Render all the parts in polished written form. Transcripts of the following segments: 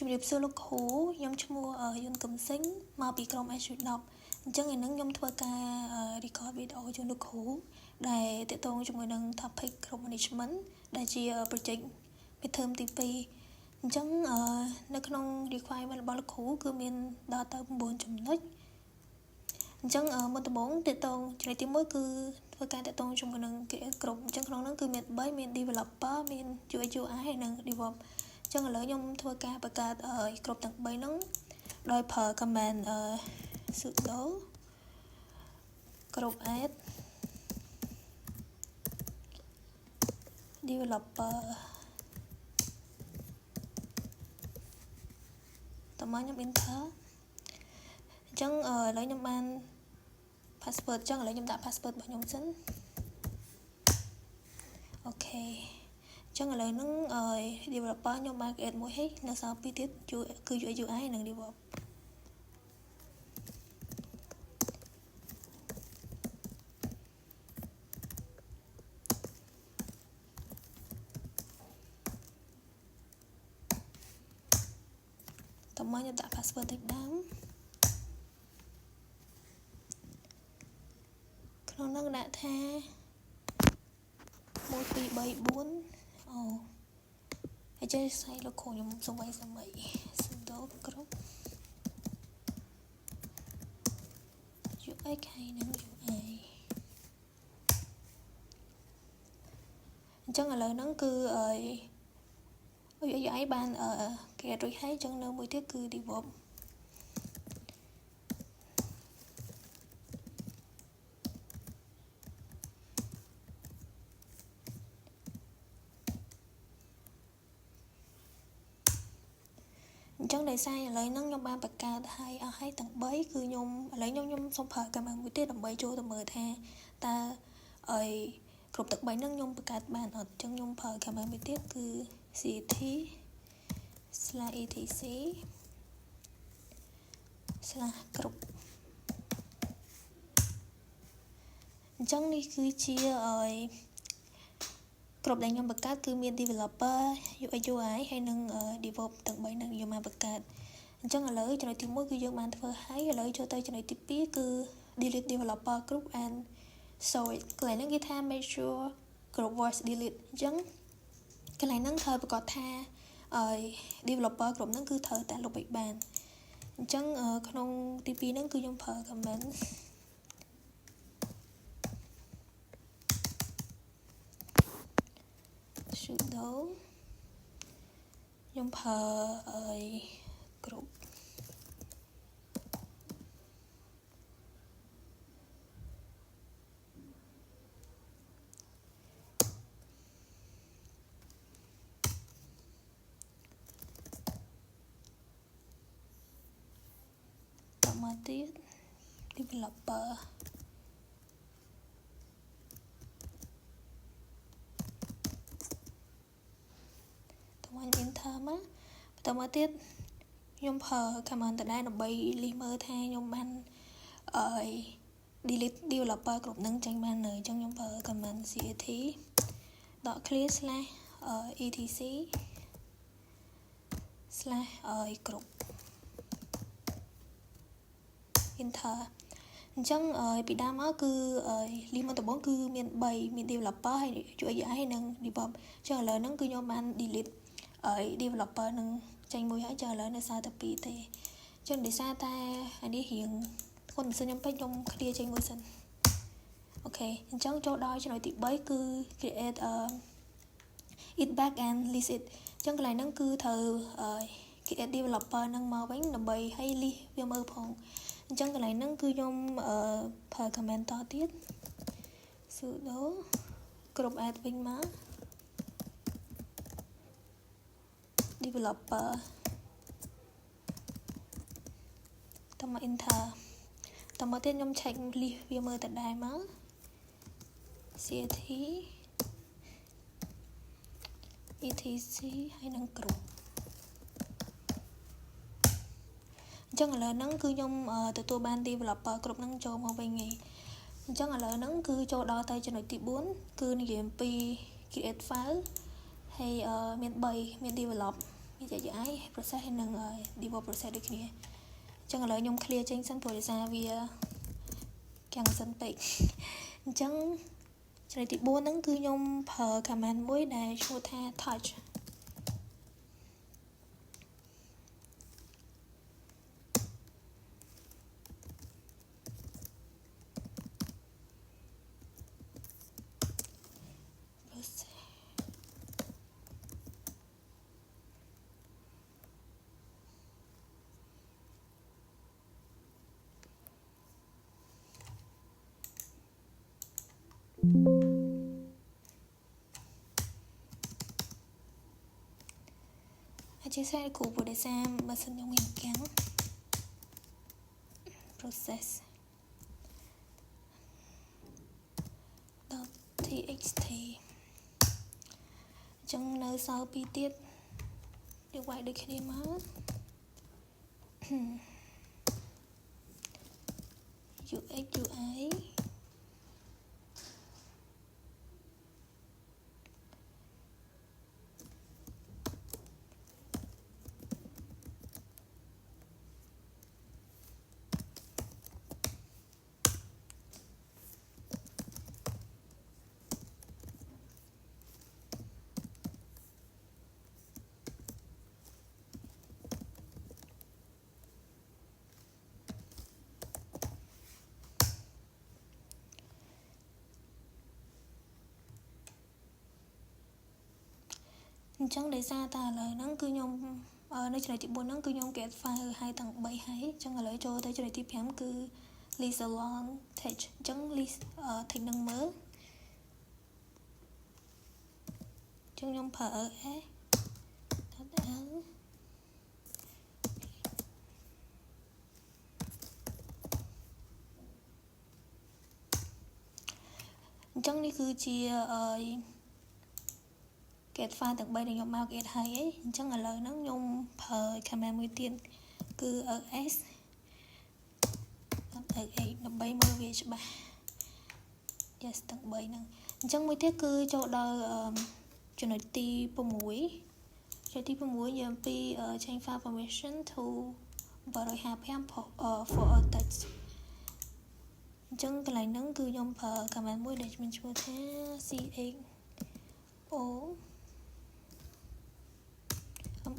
ជំរាបសួរលោកគ្រូខ្ញុំឈ្មោះយុនកំសិញមកពីក្រុម S10 អញ្ចឹងឯនឹងខ្ញុំធ្វើការ record video ជូនលោកគ្រូដែលទាក់ទងជាមួយនឹង topic group management ដែលជា project midterm ទី2អញ្ចឹងនៅក្នុង requirement របស់លោកគ្រូគឺមានដល់ទៅ9ចំណុចអញ្ចឹងមុនដំបូងទាក់ទងចំណុចទី1គឺធ្វើការទាក់ទងជាមួយនឹង group អញ្ចឹងក្នុងនោះគឺមាន3មាន developer មាន UX UI ហើយនិង DevOpsអញ្ចឹងឥឡូវខ្ញុំធ្វើការបង្កើតគ្រប់ទាំង3ហ្នឹងដោយប្រើ command sudo group add developer តោះមកខ្ញុំ enter អញ្ចឹងឥឡូវខ្ញុំបាន password អញ្ចឹងឥឡូវខ្ញុំដាក់ password របស់ខ្ញុំសិនអូខេអញ្ចឹងឥឡូវហ្នឹងdeveloper ខ្ញុំបាន create មួយហើយនៅសល់2ទៀតគឺ UI និង DevOps តោះមកខ្ញុំដាក់ password ទៅដើមក្នុងហ្នឹងដាក់ថា1 2 3 4អូហើយចេះស្អីលោកគ្រូខ្ញុំសុំໄວសម័យ sudo group UX ហើយនិង UI អញ្ចឹងឥឡូវហ្នឹងគឺ UI បានគេរួចហើយអញ្ចឹងនៅមួយទៀតគឺ DevOpsអញ្ចឹងដោយសារឥឡូវហ្នឹងខ្ញុំបានបង្កើតឲ្យអស់ហើយទាំង3គឺខ្ញុំឥឡូវខ្ញុំសូមប្រើកាមេរ៉ាមួយទៀតដើម្បីចូលទៅមើលថាតើគ្រប់ទាំង3ហ្នឹងខ្ញុំបង្កើតបានអត់អញ្ចឹងខ្ញុំប្រើកាមេរ៉ាមួយទៀតគឺ cet/etc/group អញ្ចឹងនេះគឺជាគ្រប់ដែលខ្ញុំបង្កើតគឺមាន developer UX UI ហើយនិង DevOps ទាំង3ហ្នឹងខ្ញុំបានបង្កើតអញ្ចឹងឥឡូវចំណុចទី1គឺយើងបានធ្វើហើយឥឡូវចូលទៅចំណុចទី2គឺ delete developer group and show it កន្លែងហ្នឹងគេថា make sure group was delete អញ្ចឹងកន្លែងហ្នឹងត្រូវប្រកាសថាdeveloper group ហ្នឹងគឺត្រូវតែលុបឲ្យបានអញ្ចឹងក្នុងទី2ហ្នឹងគឺខ្ញុំប្រើ command sudo ខ្ញុំប្រើgroup មកទៀត developer តើមក enter មកបន្តមកទៀតខ្ញុំប្រើ command ដដែលដើម្បីលិះមើលថាខ្ញុំបានdelete developer គ្រប់នឹងចេញបាននៅអញ្ចឹងខ្ញុំប្រើ command cat.clear/etc/group enter អញ្ចឹងពីដើមមកគឺលីសមុនដំបូងគឺមាន3មាន developer ហើយ UI ហើយនិង DevOps អញ្ចឹងឥឡូវហ្នឹងគឺខ្ញុំបាន delete developer នឹងចេញមួយហើយអញ្ចឹងឥឡូវនៅសល់តែ2ទេអញ្ចឹងដោយសារតែអានេះរៀងធ្ងន់មិនសិនខ្ញុំពេកខ្ញុំ clear ចេញមួយសិនអូខេអញ្ចឹងចូលដល់ចំណុចទី3គឺ create it back and list it អញ្ចឹងកន្លែងហ្នឹងគឺត្រូវ create developer នឹងមកវិញដើម្បីឲ្យ list វាមើលផងអញ្ចឹងកន្លែងហ្នឹងគឺខ្ញុំប្រើ command តទៀត sudo group add វិញមក developer តមក enter តមកទៀតខ្ញុំ check list វាមើលតដែរមក ct etc ហើយនឹង group អញ្ចឹងឥឡូវហ្នឹងគឺខ្ញុំទទួលបាន developer គ្រប់ហ្នឹងចូលមកវិញហើយអញ្ចឹងឥឡូវហ្នឹងគឺចូលដល់ទៅចំណុចទី4គឺនិយាយអំពី create file ហើយមាន3មាន develop media AI process ហើយនឹង develop process ដូចគ្នាអញ្ចឹងឥឡូវខ្ញុំ clear ចេញសិនព្រោះដោយសារវាកាំងសិនពេកអញ្ចឹងចំណុចទី4ហ្នឹងគឺខ្ញុំប្រើ command មួយដែលឈ្មោះថា touchអញ្ចឹងស្អែកគ្រូព្រោះដោយសារបើសិនខ្ញុំមានកាំង process .txt អញ្ចឹងនៅសល់2ទៀតយកវាយដូចគ្នាមក UX UIអញ្ចឹងដោយសារតែឥឡូវហ្នឹងគឺខ្ញុំនៅចំណុចទី4ហ្នឹងគឺខ្ញុំ get file ឲ្យទាំង3ហើយអញ្ចឹងឥឡូវចូលទៅចំណុចទី5គឺ list along text អញ្ចឹង list text នឹងមើលអញ្ចឹងខ្ញុំប្រើ s.l អញ្ចឹងនេះគឺជាget file ទាំង3ដែលខ្ញុំមក get ហើយអញ្ចឹងឥឡូវហ្នឹងខ្ញុំប្រើ command មួយទៀតគឺ ls ដើម្បីមើលវាច្បាស់ yes ទាំង3ហ្នឹងអញ្ចឹងមួយទៀតគឺចូលដល់ចំណុចទី6ចំណុចទី6យើងពី change file permission to 755 for all text អញ្ចឹងកន្លែងហ្នឹងគឺខ្ញុំប្រើ command មួយដែលមានឈ្មោះថា chmo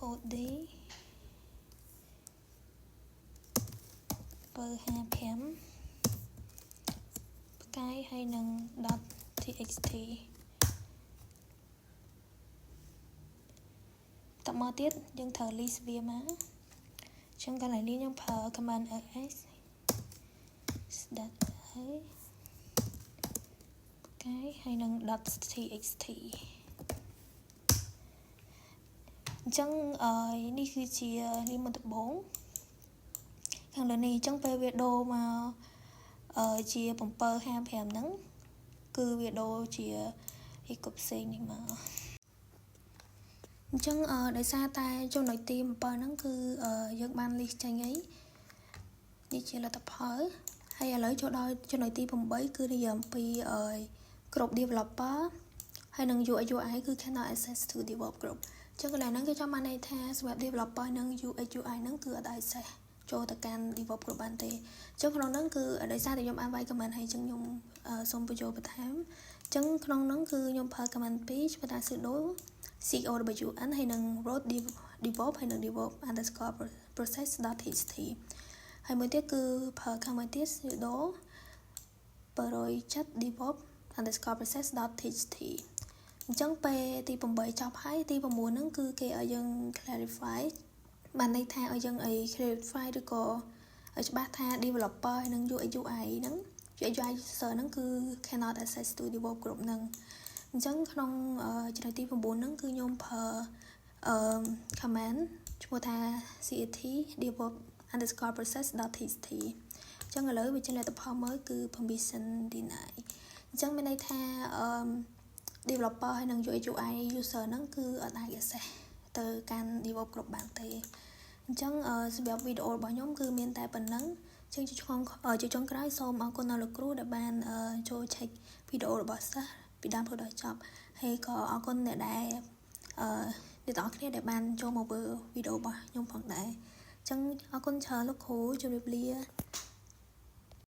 mod 755ផ្កាយហើយនឹង .txt តមកទៀតយើងត្រូវ list វាមកអញ្ចឹងកន្លែងនេះខ្ញុំប្រើ command ls start ហើយនឹង .txt អញ្ចឹងនេះគឺជាលីមុនដំបូងខាងលើនេះអញ្ចឹងពេលវាដូរមកជា755ហ្នឹងគឺវាដូរជាអីក៏ផ្សេងនេះមកអញ្ចឹងដោយសារតែចំណុចទី7ហ្នឹងគឺយើងបាន list ចេញហើយនេះជាលទ្ធផលហើយឥឡូវចូលដល់ចំណុចទី8គឺនិយាយអំពីgroup developer ហើយនឹង UI គឺ cannot access to develop group អញ្ចឹងកន្លែងហ្នឹងគេចង់បានន័យថាសម្រាប់ developer និង UX UI ហ្នឹងគឺអត់អាច access ចូលទៅកាន់ develop group បានទេអញ្ចឹងក្នុងហ្នឹងគឺដោយសារតែខ្ញុំបានវាយ command ហើយអញ្ចឹងខ្ញុំសូមបញ្ចូលបន្ថែមអញ្ចឹងក្នុងហ្នឹងគឺខ្ញុំប្រើ command 2ឈ្មោះថា sudo cown ហើយនឹង root develop ហើយនឹង develop underscore process.txt ហើយមួយទៀតគឺប្រើ command ទៀត sudo project develop underscore process.txt អញ្ចឹងពេលទី8ចប់ហើយទី9ហ្នឹងគឺគេឲ្យយើង clarify បានន័យថាឲ្យយើងអី clarify ឬក៏ឲ្យច្បាស់ថា developer ហើយនឹង UX UI ហ្នឹង UX UI user ហ្នឹងគឺ cannot access to develop group ហ្នឹងអញ្ចឹងក្នុងចំណុចទី9ហ្នឹងគឺខ្ញុំប្រើcommand ឈ្មោះថា cat develop underscore process.txt អញ្ចឹងឥឡូវវាជាលទ្ធផលមើលគឺ permission deny អញ្ចឹងមានន័យថា developer ហើយនឹង UX UI user ហ្នឹងគឺអត់អាច access ទៅកាន់ develop group បានទេអញ្ចឹងសម្រាប់វីដេអូរបស់ខ្ញុំគឺមានតែប៉ុណ្្នឹងអញ្ចឹងជាចុងក្រោយសូមអរគុណដល់លោកគ្រូដែលបានចូល check វីដេអូរបស់សិស្សពីដើមរហូតដល់ចប់ហើយក៏អរគុណអ្នកដែល អ្នកទាំងអស់គ្នាដែលបានចូលមកមើលវីដេអូរបស់ខ្ញុំផងដែរអញ្ចឹងអរគុណច្រើនលោកគ្រូជម្រាបលា